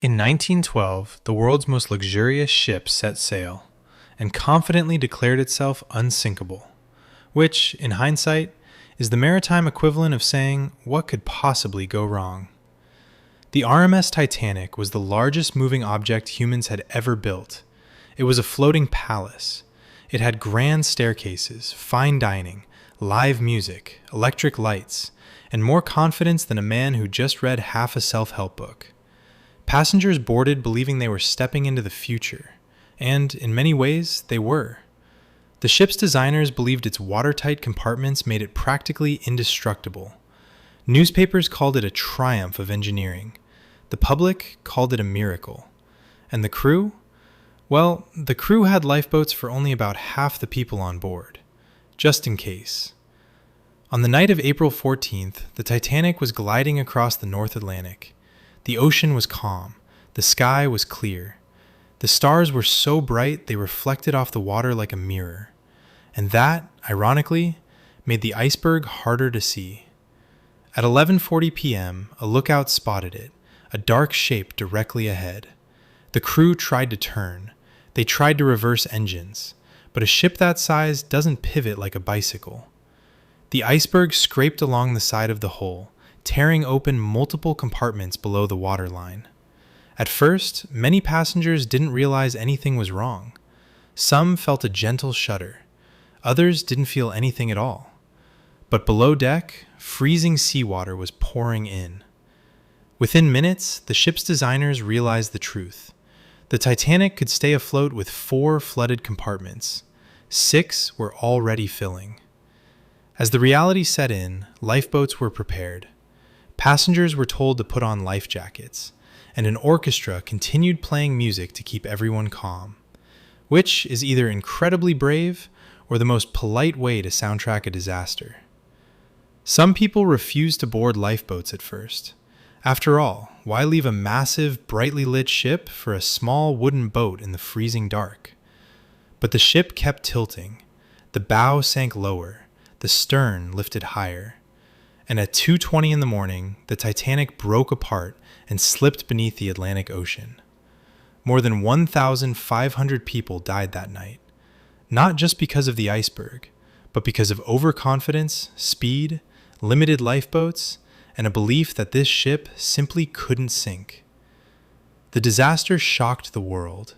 In 1912, the world's most luxurious ship set sail and confidently declared itself unsinkable, which, in hindsight, is the maritime equivalent of saying, what could possibly go wrong? The RMS Titanic was the largest moving object humans had ever built. It was a floating palace. It had grand staircases, fine dining, live music, electric lights, and more confidence than a man who just read half a self-help book. Passengers boarded believing they were stepping into the future, and in many ways, they were. The ship's designers believed its watertight compartments made it practically indestructible. Newspapers called it a triumph of engineering. The public called it a miracle. And the crew? Well, the crew had lifeboats for only about half the people on board, just in case. On the night of April 14th, the Titanic was gliding across the North Atlantic. The ocean was calm. The sky was clear. The stars were so bright they reflected off the water like a mirror. And that, ironically, made the iceberg harder to see. At 11:40 p.m., a lookout spotted it, a dark shape directly ahead. The crew tried to turn. They tried to reverse engines. But a ship that size doesn't pivot like a bicycle. The iceberg scraped along the side of the hull, tearing open multiple compartments below the waterline. At first, many passengers didn't realize anything was wrong. Some felt a gentle shudder. Others didn't feel anything at all. But below deck, freezing seawater was pouring in. Within minutes, the ship's designers realized the truth. The Titanic could stay afloat with 4 flooded compartments. 6 were already filling. As the reality set in, lifeboats were prepared. Passengers were told to put on life jackets, and an orchestra continued playing music to keep everyone calm, which is either incredibly brave or the most polite way to soundtrack a disaster. Some people refused to board lifeboats at first. After all, why leave a massive, brightly lit ship for a small wooden boat in the freezing dark? But the ship kept tilting. The bow sank lower, the stern lifted higher. And at 2:20 in the morning, the Titanic broke apart and slipped beneath the Atlantic Ocean. More than 1,500 people died that night, not just because of the iceberg, but because of overconfidence, speed, limited lifeboats, and a belief that this ship simply couldn't sink. The disaster shocked the world.